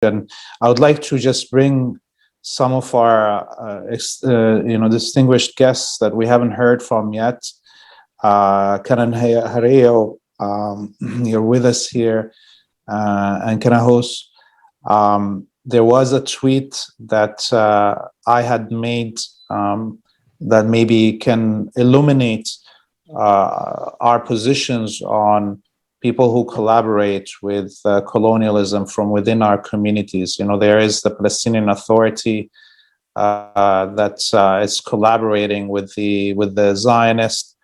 I would like to just bring some of our distinguished guests that we haven't heard from yet. Kanenhariyo, you're with us here, and Kanahus. There was a tweet that I had made that maybe can illuminate our positions on people who collaborate with colonialism from within our communities. You know, there is the Palestinian Authority that is collaborating with the Zionists.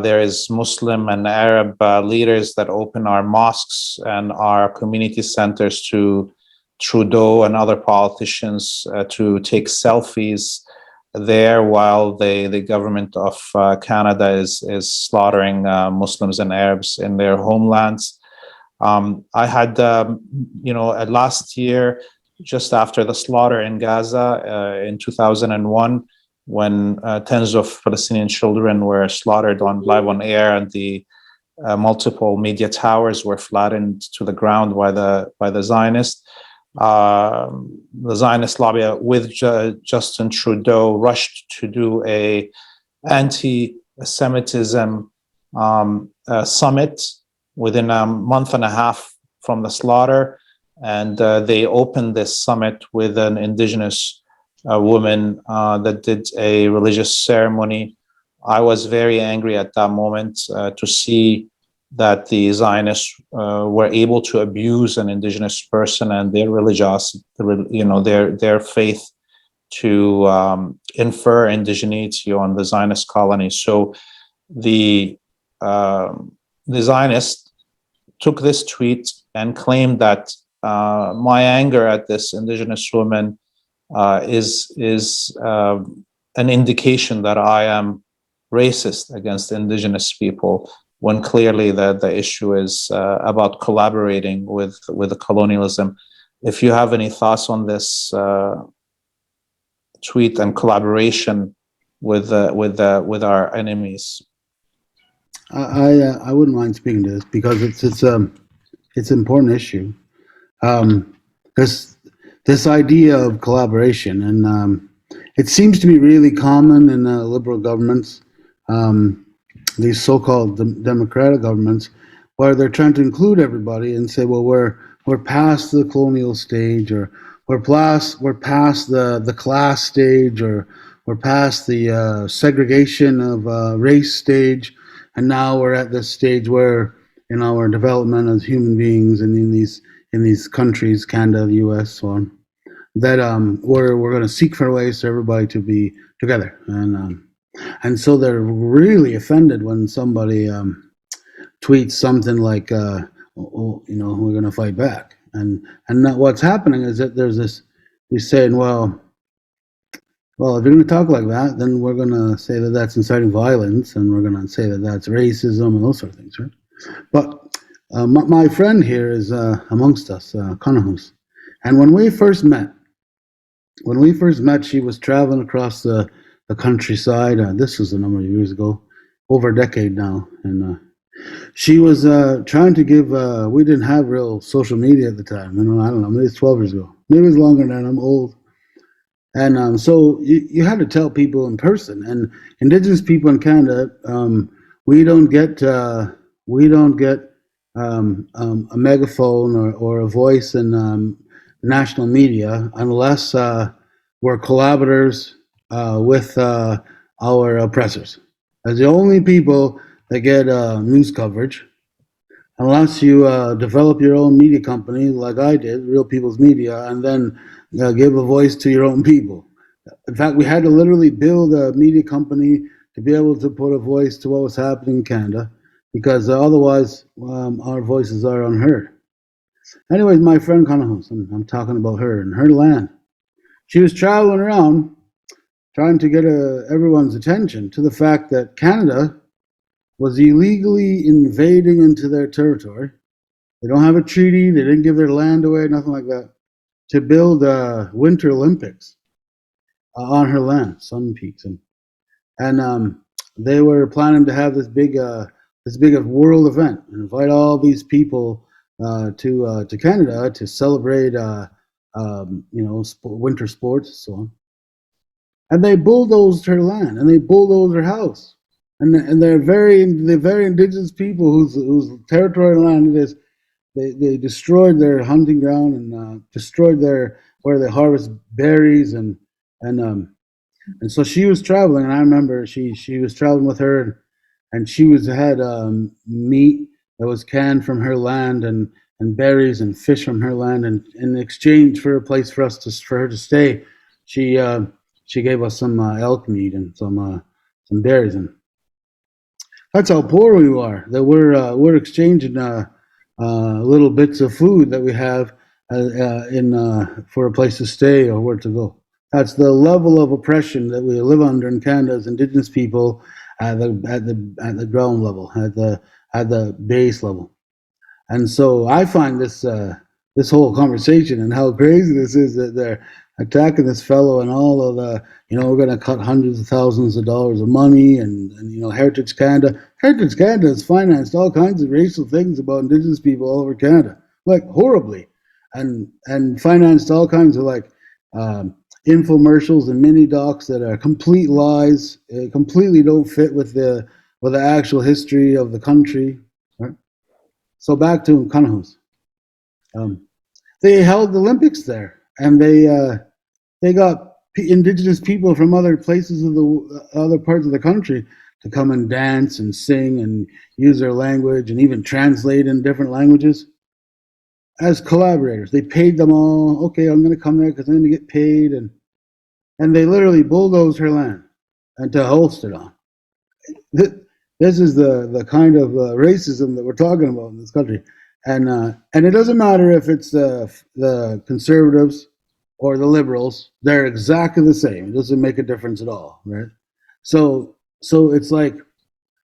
There is Muslim and Arab leaders that open our mosques and our community centers to Trudeau and other politicians to take selfies there, while the government of Canada is slaughtering Muslims and Arabs in their homelands. I had, last year, just after the slaughter in Gaza in 2001, when tens of Palestinian children were slaughtered live on air, and the multiple media towers were flattened to the ground by the Zionists. The Zionist lobby with Justin Trudeau rushed to do a anti-Semitism summit within a month and a half from the slaughter, and they opened this summit with an Indigenous woman that did a religious ceremony. I was very angry at that moment to see that the Zionists were able to abuse an Indigenous person and their religiosity, their faith, to infer indigeneity on the Zionist colony. So the Zionists took this tweet and claimed that my anger at this Indigenous woman is an indication that I am racist against Indigenous people, when clearly the issue is about collaborating with the colonialism. If you have any thoughts on this tweet and collaboration with our enemies. I wouldn't mind speaking to this, because it's an important issue. This idea of collaboration, and it seems to be really common in liberal governments, these so-called democratic governments, where they're trying to include everybody and say, well, we're past the colonial stage, or we're past the class stage, or we're past the segregation of race stage, and now we're at this stage where, in our development as human beings, and in these countries, Canada, the U.S., so on, that we're going to seek for ways for everybody to be together, and so they're really offended when somebody tweets something like, we're going to fight back. And what's happening is that there's he's saying, well, if you're going to talk like that, then we're going to say that that's inciting violence, and we're going to say that that's racism and those sort of things, right? But my friend here is amongst us, Kanahus. And when we first met, she was traveling across the countryside. This was a number of years ago, over a decade now. And she was trying to give, we didn't have real social media at the time. I don't know, maybe it's 12 years ago. Maybe it's longer than that, I'm old. And so you had to tell people in person. And Indigenous people in Canada, we don't get a megaphone or a voice in national media unless we're collaborators with our oppressors. As the only people that get news coverage, unless you develop your own media company like I did, Real People's Media, and then give a voice to your own people. In fact, we had to literally build a media company to be able to put a voice to what was happening in Canada, because otherwise our voices are unheard. Anyways, my friend Kanahus, I'm talking about her and her land. She was traveling around trying to get everyone's attention to the fact that Canada was illegally invading into their territory. They don't have a treaty, they didn't give their land away, nothing like that, to build Winter Olympics on her land, Sun Peaks. And they were planning to have this big world event and invite all these people to Canada to celebrate winter sports and so on. And they bulldozed her land, and they bulldozed her house, and the very indigenous people whose territorial land it is. They destroyed their hunting ground and destroyed where they harvest berries and so she was traveling, and I remember she was traveling with her, and she had meat that was canned from her land and berries and fish from her land, and in exchange for a place for her to stay, she gave us some elk meat and some berries, and that's how poor we are. That we're exchanging little bits of food that we have for a place to stay or where to go. That's the level of oppression that we live under in Canada as Indigenous people at the ground level, at the base level. And so I find this whole conversation and how crazy this is that they're attacking this fellow and all of the, we're going to cut hundreds of thousands of dollars of money and Heritage Canada. Heritage Canada has financed all kinds of racial things about Indigenous people all over Canada, like horribly, and financed all kinds of infomercials and mini docs that are complete lies, completely don't fit with the actual history of the country. Right? So back to Kanahus. They held the Olympics there, and they got Indigenous people from other places of the other parts of the country to come and dance and sing and use their language and even translate in different languages as collaborators. They paid them all. Okay, I'm going to come there because I'm going to get paid, and they literally bulldozed her land and to host it on. This is the kind of racism that we're talking about in this country, and it doesn't matter if it's the conservatives or the liberals; they're exactly the same. It doesn't make a difference at all, right? So it's like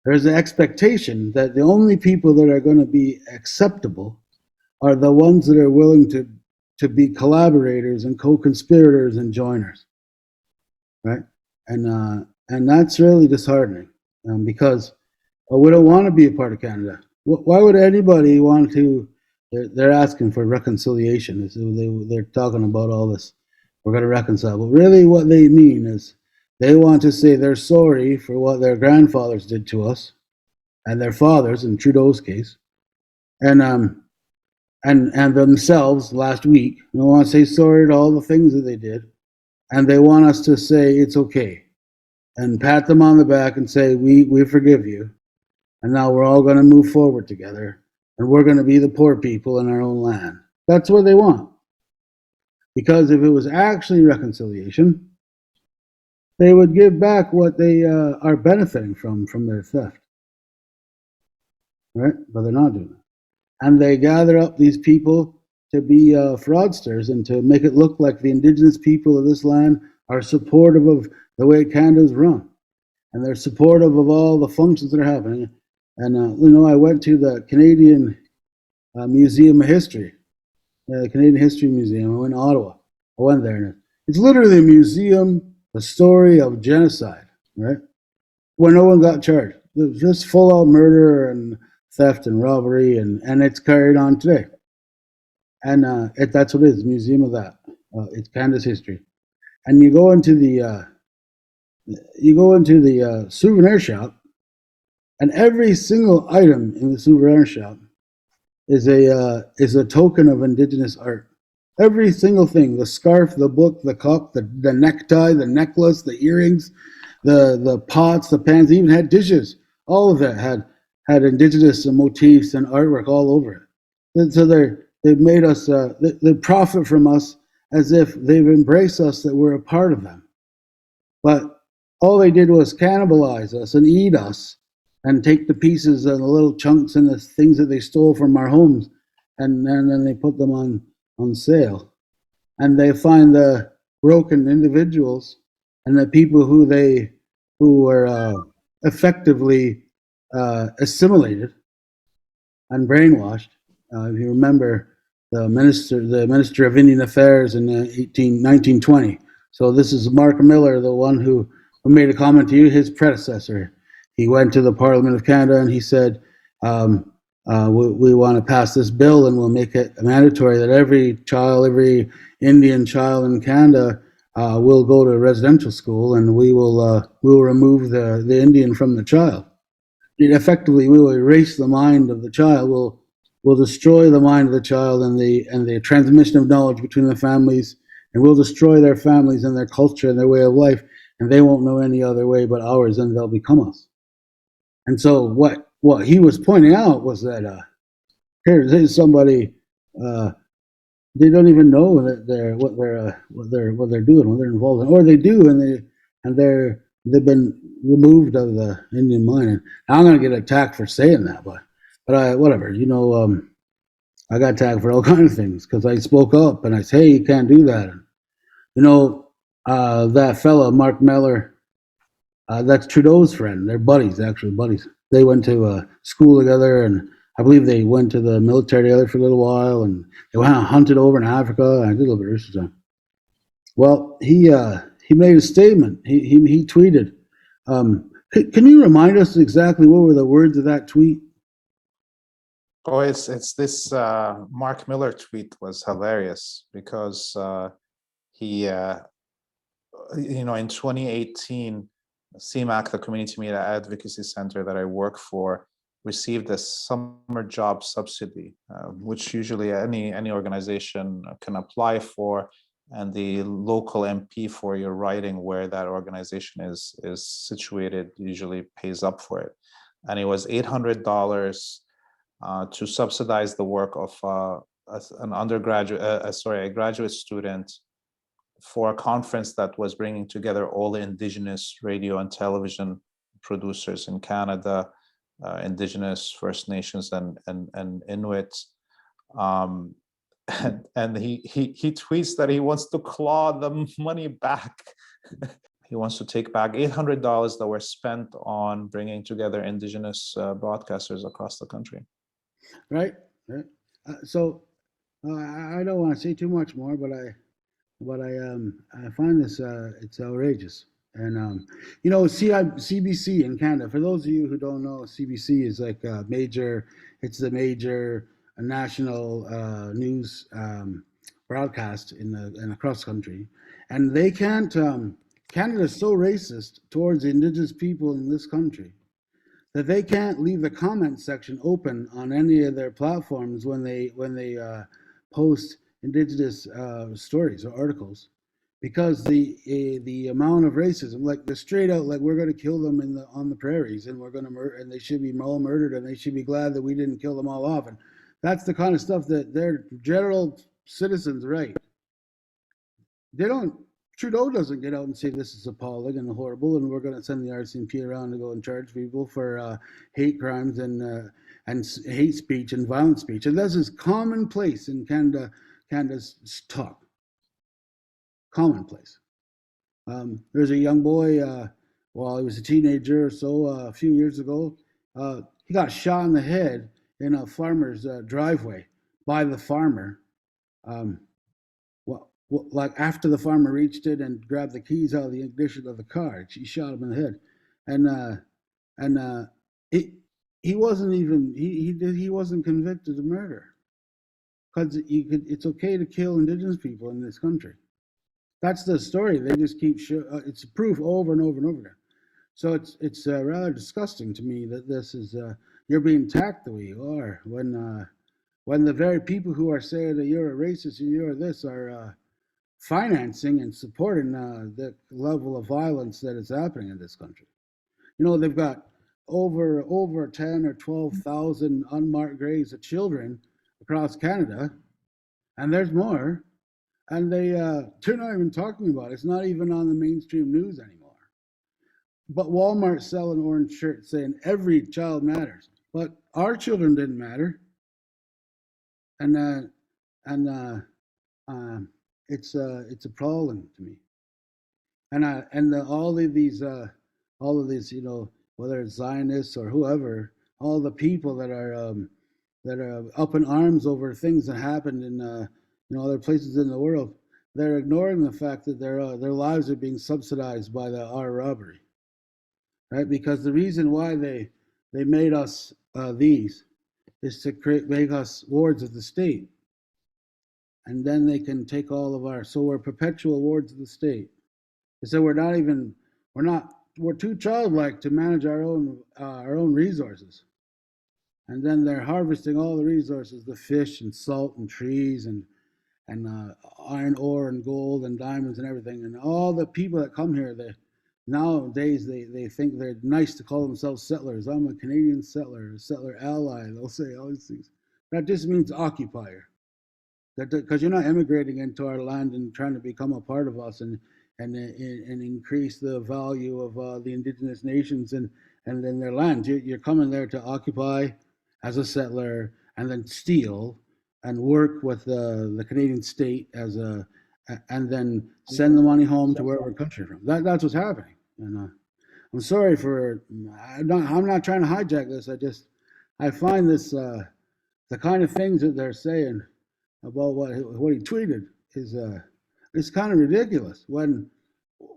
there's an expectation that the only people that are going to be acceptable are the ones that are willing to be collaborators and co-conspirators and joiners, right? And that's really disheartening because we don't want to be a part of Canada. Why would anybody want to? They're asking for reconciliation. They're talking about all this. We're going to reconcile. But really what they mean is they want to say they're sorry for what their grandfathers did to us and their fathers, in Trudeau's case, and themselves last week. They want to say sorry to all the things that they did, and they want us to say it's okay and pat them on the back and say we forgive you, and now we're all going to move forward together, and we're going to be the poor people in our own land. That's what they want. Because if it was actually reconciliation, they would give back what they are benefiting from their theft. Right? But they're not doing it. And they gather up these people to be fraudsters and to make it look like the Indigenous people of this land are supportive of the way Canada's run. And they're supportive of all the functions that are happening. And, I went to the Canadian Museum of History, the Canadian History Museum. I went to Ottawa. I went there. And it's literally a museum, a story of genocide, right? Where no one got charged. It was just full-out murder and theft and robbery, and it's carried on today. And that's what it is, a museum of that. It's Canada's history. And you go into the souvenir shop, and every single item in the souvenir shop is a token of Indigenous art. Every single thing: the scarf, the book, the cup, the necktie, the necklace, the earrings, the pots, the pans, even had dishes. All of that had Indigenous motifs and artwork all over it. So they've made us, they profit from us as if they've embraced us, that we're a part of them. But all they did was cannibalize us and eat us and take the pieces and the little chunks and the things that they stole from our homes, and then they put them on sale. And they find the broken individuals and the people who were effectively assimilated and brainwashed. If you remember, the minister of Indian Affairs in 1920. So this is Mark Miller, the one who made a comment to you, his predecessor. He went to the Parliament of Canada and he said, we want to pass this bill and we'll make it mandatory that every child, every Indian child in Canada will go to residential school, and we will remove the Indian from the child. Effectively, we will erase the mind of the child. We'll destroy the mind of the child and the transmission of knowledge between the families, and we'll destroy their families and their culture and their way of life, and they won't know any other way but ours, and they'll become us. And so what he was pointing out was that here's somebody they don't even know that what they're doing, what they're involved in, or they do, and they've been removed of the Indian mind. And I'm gonna get attacked for saying that, but I whatever, I got tagged for all kinds of things because I spoke up and I said, hey, you can't do that. And, that fella Mark Miller, that's Trudeau's friend. They're buddies, actually buddies. They went to school together, and I believe they went to the military together for a little while, and they went and hunted over in Africa. I did a little bit of research on. Well, he made a statement. He tweeted. Can you remind us exactly what were the words of that tweet? Oh, it's this Mark Miller tweet was hilarious because he in 2018, CMAC, the Community Media Advocacy Center that I work for, received a summer job subsidy, which usually any organization can apply for, and the local MP for your riding where that organization is situated usually pays up for it, and it was $800 to subsidize the work of a graduate student for a conference that was bringing together all the Indigenous radio and television producers in Canada, Indigenous, First Nations, and Inuit. And he tweets that he wants to claw the money back. He wants to take back $800 that were spent on bringing together Indigenous broadcasters across the country. Right. So I don't want to say too much more, but I find this it's outrageous. And CBC in Canada. For those of you who don't know, CBC is like a major. It's the major national news broadcast in across the country, and they can't. Canada is so racist towards Indigenous people in this country that they can't leave the comment section open on any of their platforms when they post Indigenous stories or articles, because the amount of racism, like the straight out, like we're going to kill them on the prairies, and we're going to murder, and they should be all murdered, and they should be glad that we didn't kill them all off, and that's the kind of stuff that their general citizens write. They don't. Trudeau doesn't get out and say this is appalling and horrible, and we're going to send the RCMP around to go and charge people for hate crimes and hate speech and violent speech. And this is commonplace in Canada. Canada's talk. Commonplace. There's a young boy, while he was a teenager or so, a few years ago. He got shot in the head in a farmer's driveway by the farmer. Like after the farmer reached it and grabbed the keys out of the ignition of the car, she shot him in the head, and he wasn't even he wasn't convicted of murder because it's okay to kill Indigenous people in this country. That's the story. They just keep it's proof over and over and over again. So it's rather disgusting to me that this is you're being attacked the way you are when the very people who are saying that you're a racist or you're this are financing and supporting the level of violence that is happening in this country. They've got over 10 or 12,000 unmarked graves of children across Canada, and there's more, and they're not even talking about it. It's not even on the mainstream news anymore. But Walmart's selling orange shirts saying every child matters, but our children didn't matter, and it's appalling to me. And all of these, whether it's Zionists or whoever, all the people that are up in arms over things that happened in other places in the world, they're ignoring the fact that their lives are being subsidized by our robbery, right? Because the reason why they made us these is to make us wards of the state. and then they can take all of our. So we're perpetual wards of the state. They said we're too childlike to manage our own resources, and then they're harvesting all the resources, the fish and salt and trees and iron ore and gold and diamonds and everything. And all the people that come here, nowadays they think they're nice to call themselves settlers. I'm a Canadian settler, a settler ally. They'll say all these things. That just means occupier. Because you're not immigrating into our land and trying to become a part of us and increase the value of the indigenous nations and then their land. You're coming there to occupy as a settler and then steal and work with the Canadian state and then send the money home to wherever country from. That's what's happening. And I'm sorry for I'm not trying to hijack this. I find this the kind of things that they're saying about what he tweeted is it's kind of ridiculous when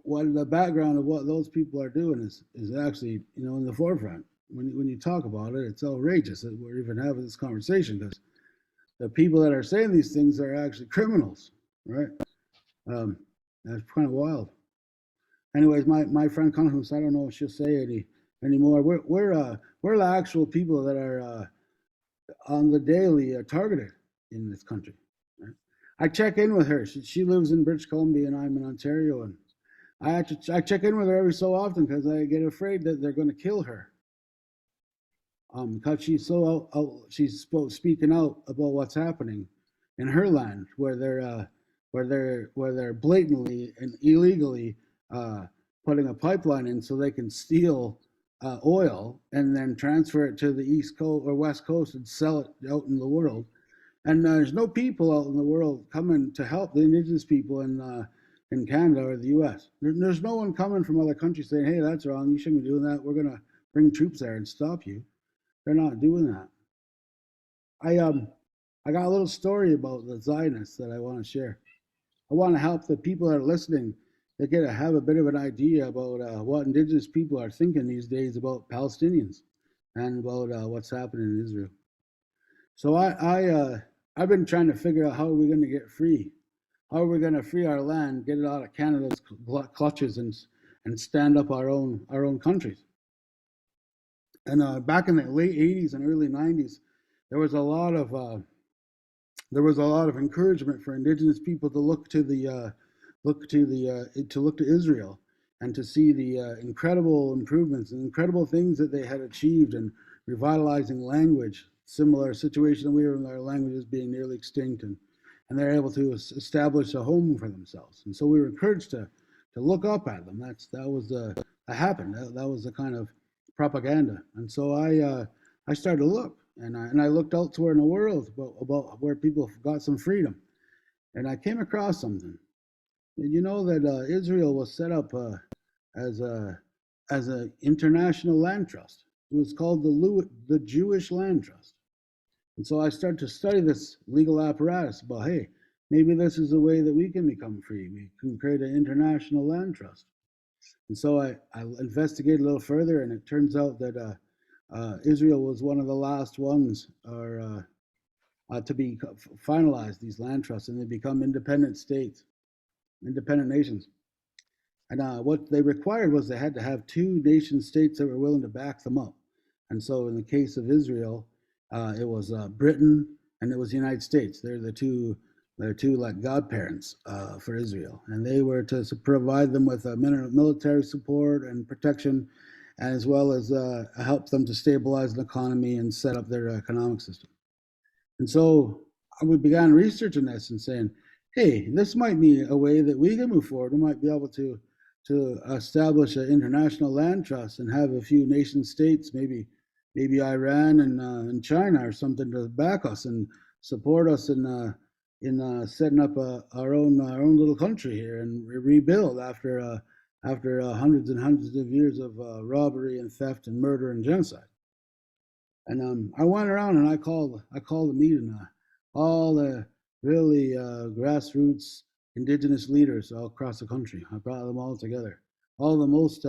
the background of what those people are doing is actually in the forefront. When you talk about it, it's outrageous that we're even having this conversation because the people that are saying these things are actually criminals, right? That's kind of wild. Anyways, my friend Kanahus, I don't know if she'll say anymore. We're the actual people that are on the daily targeted in this country. Right? I check in with her. She lives in British Columbia and I'm in Ontario, and I check in with her every so often because I get afraid that they're going to kill her. Because she's she's speaking out about what's happening in her land, where they're blatantly and illegally putting a pipeline in so they can steal oil and then transfer it to the East Coast or West Coast and sell it out in the world. And there's no people out in the world coming to help the Indigenous people in Canada or the U.S. There's no one coming from other countries saying, "Hey, that's wrong. You shouldn't be doing that. We're going to bring troops there and stop you." They're not doing that. I got a little story about the Zionists that I want to share. I want to help the people that are listening that get to have a bit of an idea about what Indigenous people are thinking these days about Palestinians and about what's happening in Israel. So I've been trying to figure out how are we going to get free. How are we going to free our land, get it out of Canada's clutches, and stand up our own countries? And back in the late '80s and early '90s, there was a lot of encouragement for Indigenous people to look to Israel and to see the incredible improvements and incredible things that they had achieved in revitalizing language. Similar situation we were in, our languages being nearly extinct, and they're able to establish a home for themselves. And so we were encouraged to look up at them. That happened. That was the kind of propaganda. And so I started to look, and I looked elsewhere in the world about where people got some freedom, and I came across something. Did you know that Israel was set up as a international land trust? It was called the Jewish Land Trust. And so I started to study this legal apparatus about, hey, maybe this is a way that we can become free. We can create an international land trust. And so I investigated a little further, and it turns out that Israel was one of the last ones to be finalized, these land trusts, and they become independent states, independent nations. And what they required was they had to have two nation states that were willing to back them up. And so in the case of Israel, it was Britain and it was the United States. They're two like godparents for Israel, and they were to provide them with military support and protection, as well as help them to stabilize the economy and set up their economic system. And so we began researching this and saying, hey, this might be a way that we can move forward. We might be able to establish an international land trust and have a few nation states, maybe Iran and China or something, to back us and support us in setting up our own little country here and rebuild after hundreds and hundreds of years of robbery and theft and murder and genocide. And I went around and I called a meeting all the really grassroots Indigenous leaders all across the country. I brought them all together, all the most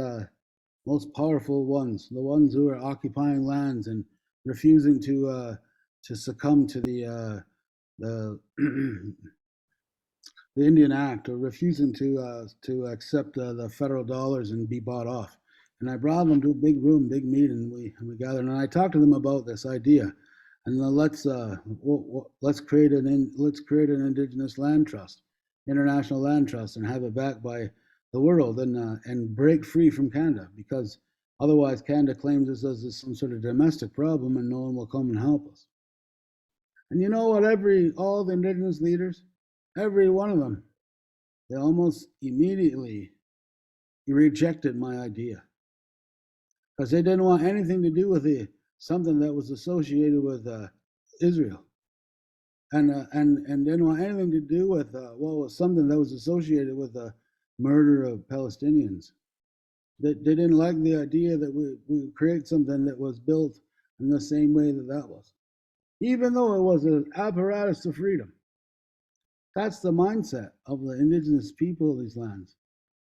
powerful ones, the ones who are occupying lands and refusing to succumb to the the Indian Act, or refusing to accept the federal dollars and be bought off. And I brought them to a big room, big meeting. We gathered, and I talked to them about this idea. And let's create an Indigenous land trust, international land trust, and have it backed by the world, and break free from Canada, because otherwise Canada claims this as some sort of domestic problem, and no one will come and help us. And you know what? All the Indigenous leaders, every one of them, they almost immediately rejected my idea, because they didn't want anything to do with something that was associated with Israel, and didn't want anything to do with something that was associated with the murder of Palestinians. They didn't like the idea that we would create something that was built in the same way that was, even though it was an apparatus of freedom. That's the mindset of the Indigenous people of these lands,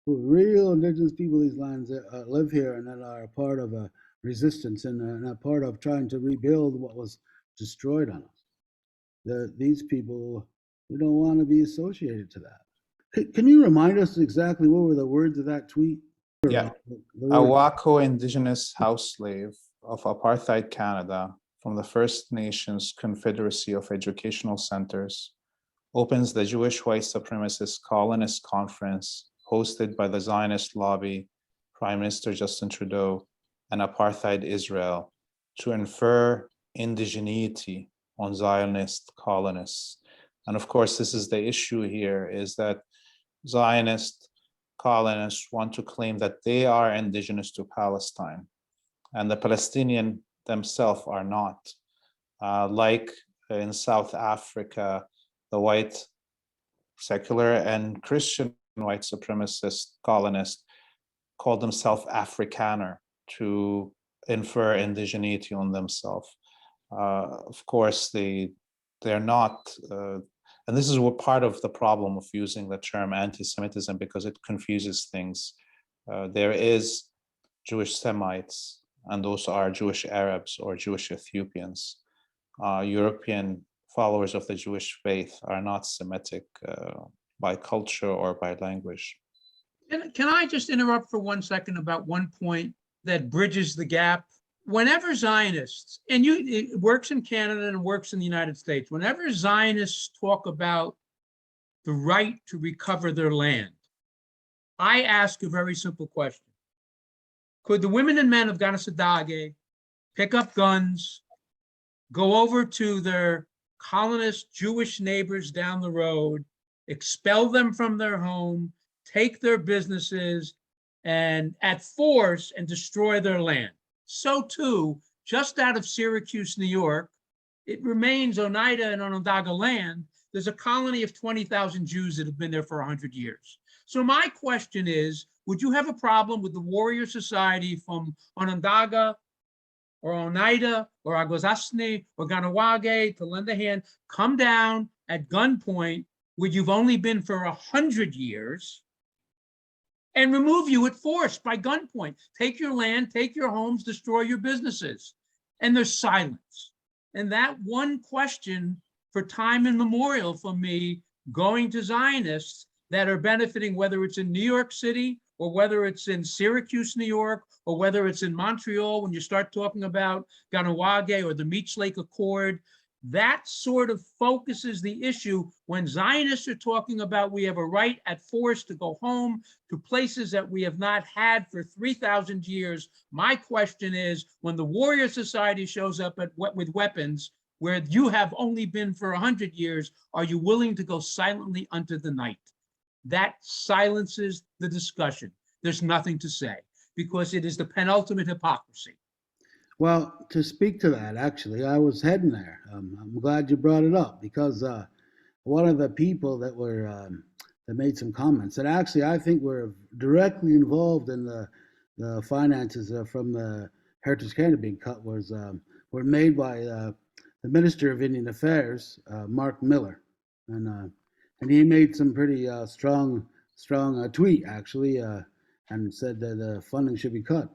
who real Indigenous people of these lands that live here and that are a part of a resistance, and a part of trying to rebuild what was destroyed on us. These people, we don't want to be associated to that. Can you remind us exactly what were the words of that tweet? Yeah. A Waco Indigenous house slave of apartheid Canada from the First Nations Confederacy of Educational Centers opens the Jewish white supremacist colonist conference hosted by the Zionist lobby, Prime Minister Justin Trudeau, and apartheid Israel to infer indigeneity on Zionist colonists. And of course, this is the issue here, is that Zionist colonists want to claim that they are indigenous to Palestine, and the Palestinian themselves are not. Like in South Africa, the white secular and Christian white supremacist colonists call themselves Afrikaner to infer indigeneity on themselves. Of course, they're not, and this is what part of the problem of using the term anti-Semitism, because it confuses things. There is Jewish Semites, and those are Jewish Arabs or Jewish Ethiopians. European followers of the Jewish faith are not Semitic by culture or by language. Can I just interrupt for 1 second about one point that bridges the gap? Whenever Zionists, and it works in Canada and works in the United States, whenever Zionists talk about the right to recover their land, I ask a very simple question. Could the women and men of Kanahus pick up guns, go over to their colonist Jewish neighbors down the road, expel them from their home, take their businesses, and at force and destroy their land? So too, just out of Syracuse, New York, it remains Oneida and Onondaga land. There's a colony of 20,000 Jews that have been there for 100 years. So my question is, would you have a problem with the warrior society from Onondaga or Oneida or Agwasasne or Ganawage to lend a hand, come down at gunpoint where you've only been for 100 years, and remove you at force by gunpoint, take your land, take your homes, destroy your businesses? And there's silence. And that one question for time immemorial from me going to Zionists that are benefiting, whether it's in New York City or whether it's in Syracuse, New York, or whether it's in Montreal, when you start talking about Ganawage or the Meech Lake Accord, that sort of focuses the issue when Zionists are talking about we have a right at force to go home to places that we have not had for 3,000 years. My question is, when the warrior society shows up with weapons where you have only been for 100 years, are you willing to go silently unto the night? That silences the discussion. There's nothing to say, because it is the penultimate hypocrisy. Well, to speak to that, actually, I was heading there. I'm glad you brought it up, because one of the people that made some comments that actually I think were directly involved in the finances from the Heritage Canada being cut were made by the Minister of Indian Affairs, Mark Miller, and he made some pretty strong tweet actually, and said that the funding should be cut.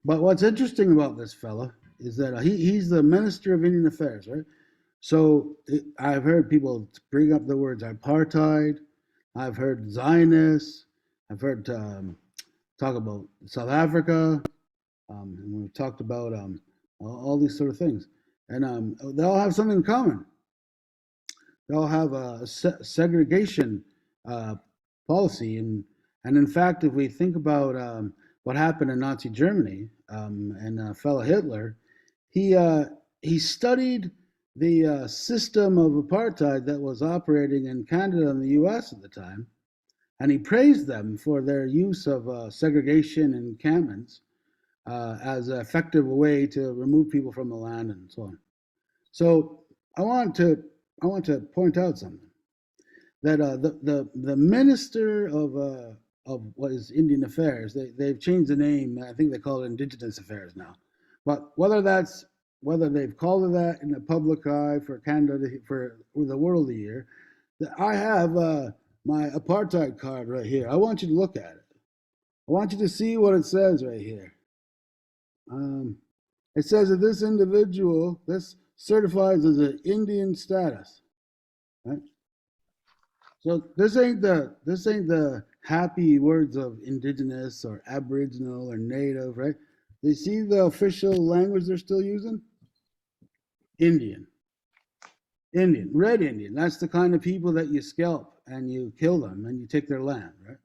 But what's interesting about this fella is that he's the Minister of Indian Affairs, right? So I've heard people bring up the words apartheid, I've heard Zionists. I've heard talk about South Africa. And we've talked about all these sort of things. And they all have something in common. They all have a segregation policy. And in fact, if we think about what happened in Nazi Germany and fellow Hitler, he studied the system of apartheid that was operating in Canada and the US at the time, and he praised them for their use of segregation and encampments as an effective way to remove people from the land and so on. So I want to point out something that the minister of what is Indian Affairs, they've changed the name. I think they call it Indigenous Affairs now. But whether they've called it that in the public eye for Canada for the World Year, I have my apartheid card right here. I want you to look at it. I want you to see what it says right here. It says that this individual, this certifies as an Indian status, right? So this ain't the happy words of Indigenous or Aboriginal or Native, right? You see the official language they're still using? Indian, Red Indian. That's the kind of people that you scalp and you kill them and you take their land, right?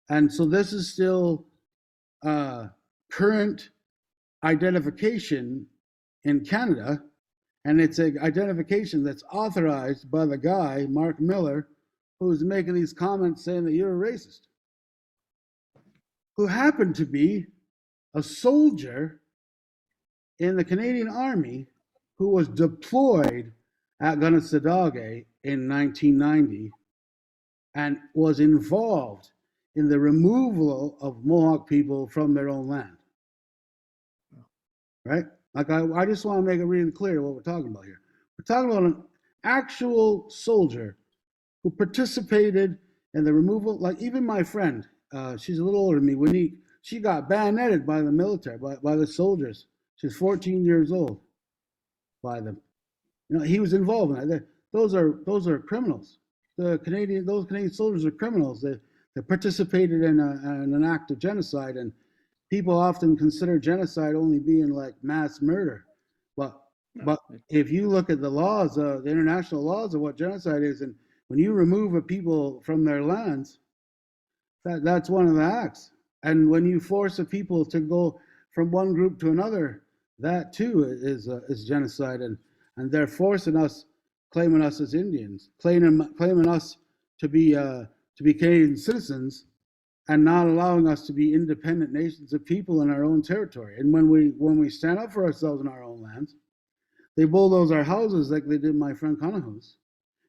And so this is still current identification in Canada, and it's an identification that's authorized by the guy, Mark Miller, who's making these comments saying that you're a racist, who happened to be a soldier in the Canadian Army who was deployed at Kanahus in 1990 and was involved in the removal of Mohawk people from their own land. Right? Like I just want to make it really clear what we're talking about here. We're talking about an actual soldier who participated in the removal. Like even my friend, she's a little older than me, Winnie, she got bayoneted by the military, by the soldiers. She's 14 years old by them. You know, he was involved in that. Those are criminals. Those Canadian soldiers are criminals. They participated in an act of genocide, and people often consider genocide only being like mass murder. But if you look at the laws, the international laws of what genocide is, and when you remove a people from their lands, that's one of the acts. And when you force a people to go from one group to another, that too is genocide. And they're forcing us, claiming us as Indians, claiming us to be Canadian citizens, and not allowing us to be independent nations of people in our own territory. And when we stand up for ourselves in our own lands, they bulldoze our houses like they did my friend Kanahus,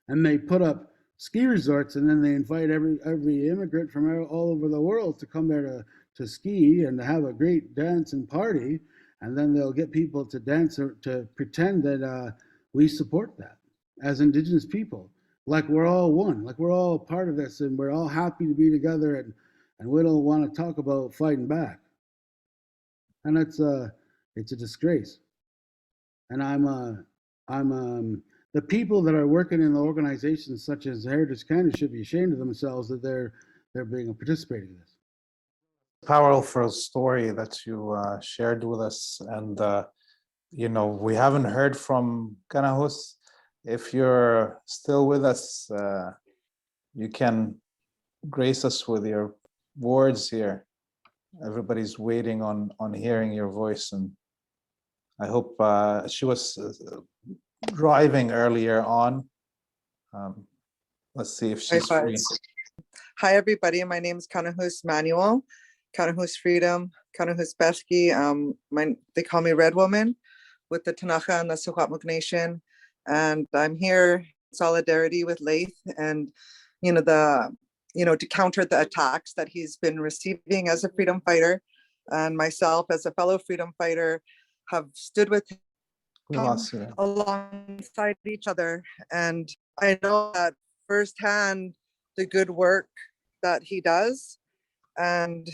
and they put up ski resorts, and then they invite every immigrant from all over the world to come there to ski and to have a great dance and party, and then they'll get people to dance or to pretend that we support that as Indigenous people, like we're all one, like we're all part of this, and we're all happy to be together, and we don't want to talk about fighting back. And it's a disgrace. And the people that are working in the organizations such as Heritage Canada should be ashamed of themselves that they're being participating in this. Powerful story that you shared with us, and you know, we haven't heard from Kanahus. If you're still with us, you can grace us with your words here. Everybody's waiting on hearing your voice, and I hope she was driving earlier on. Let's see if she's free. Hi, everybody. My name is Kanahus Manuel, Kanahus Freedom, Kanahus Besky. They call me Red Woman with the Tyendinaga and the Secwepemc Nation. And I'm here in solidarity with Lefort and, to counter the attacks that he's been receiving as a freedom fighter. And myself as a fellow freedom fighter have stood with him alongside each other. And I know that firsthand the good work that he does and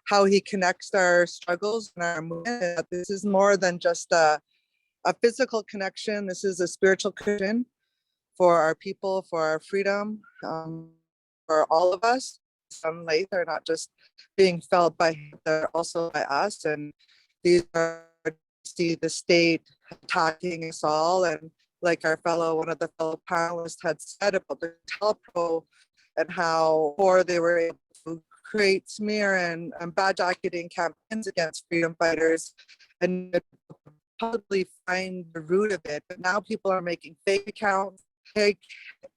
how he connects our struggles and our movement. This is more than just a physical connection. This is a spiritual connection for our people, for our freedom. for all of us. Some late, they're not just being felt by him, they're also by us. And these are see the state attacking us all. And like one of the fellow panelists had said about the telepro and how before they were able to create smear and bad jacketing campaigns against freedom fighters and probably find the root of it. But now people are making fake accounts,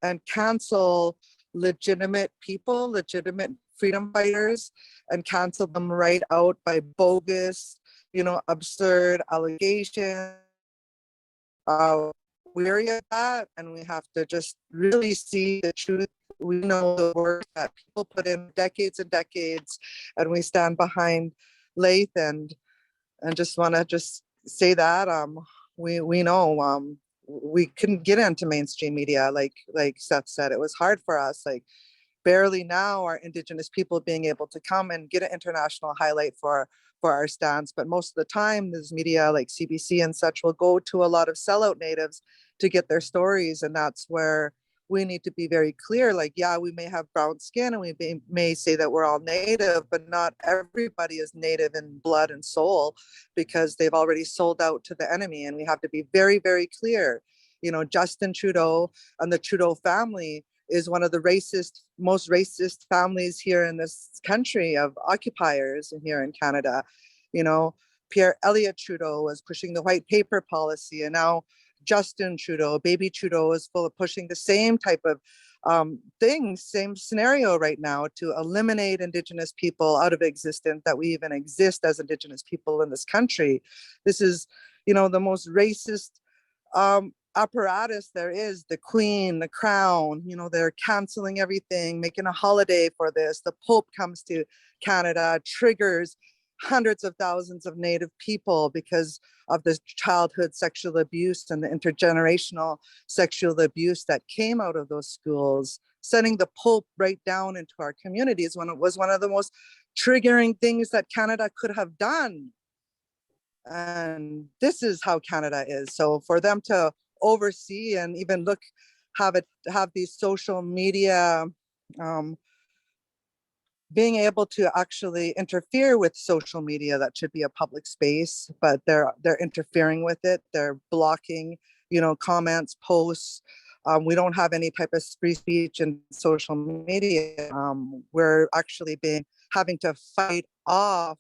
and cancel legitimate people, legitimate freedom fighters, and cancel them right out by bogus, absurd allegations. Weary of that, and we have to just really see the truth. We know the work that people put in decades and decades, and we stand behind Lath and just want to just say that we know we couldn't get into mainstream media like Seth said. It was hard for us. Like barely now are Indigenous people being able to come and get an international highlight for our stance. But most of the time, this media like CBC and such will go to a lot of sellout natives to get their stories. And that's where we need to be very clear. Like, yeah, we may have brown skin and we may say that we're all native, but not everybody is native in blood and soul because they've already sold out to the enemy. And we have to be very, very clear. Justin Trudeau and the Trudeau family is one of the most racist families here in this country of occupiers here in Canada. Pierre Elliott Trudeau was pushing the white paper policy, and now Justin Trudeau, baby Trudeau, is full of pushing the same type of same scenario right now to eliminate Indigenous people out of existence, that we even exist as Indigenous people in this country. This is, the most racist apparatus there is, the Queen, the Crown. They're canceling everything, making a holiday for this. The Pope comes to Canada, triggers hundreds of thousands of Native people because of the childhood sexual abuse and the intergenerational sexual abuse that came out of those schools. Sending the Pope right down into our communities when it was one of the most triggering things that Canada could have done. And this is how Canada is. So for them to oversee and even have these social media being able to actually interfere with social media that should be a public space, but they're interfering with it. They're blocking, comments, posts. We don't have any type of free speech in social media. We're actually having to fight off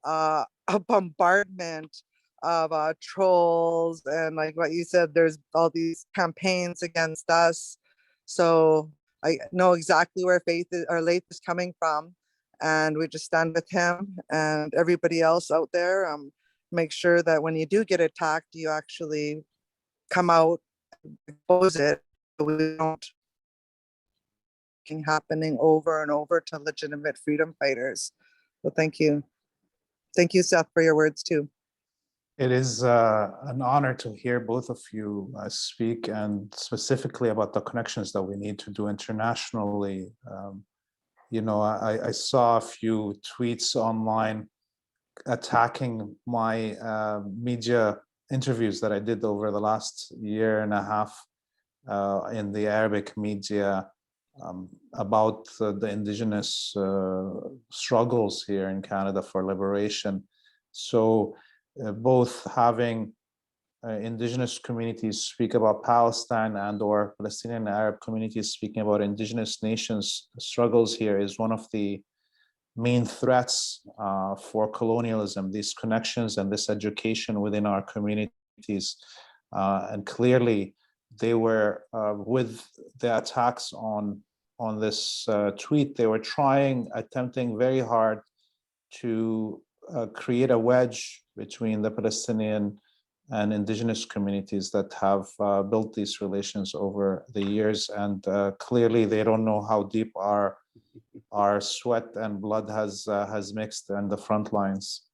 a bombardment of trolls, and like what you said, there's all these campaigns against us. So I know exactly where Lath is coming from, and we just stand with him and everybody else out there. Make sure that when you do get attacked, you actually come out and expose it. We don't happening over and over to legitimate freedom fighters. So thank you, Seth, for your words too. It is an honor to hear both of you speak, and specifically about the connections that we need to do internationally. I saw a few tweets online attacking my media interviews that I did over the last year and a half in the Arabic media about the Indigenous struggles here in Canada for liberation. So both having Indigenous communities speak about Palestine and or Palestinian Arab communities speaking about Indigenous nations' struggles here is one of the main threats for colonialism, these connections and this education within our communities. And clearly they were, with the attacks on this tweet, they were attempting very hard to create a wedge between the Palestinian and Indigenous communities that have built these relations over the years. And clearly they don't know how deep our sweat and blood has mixed in the front lines.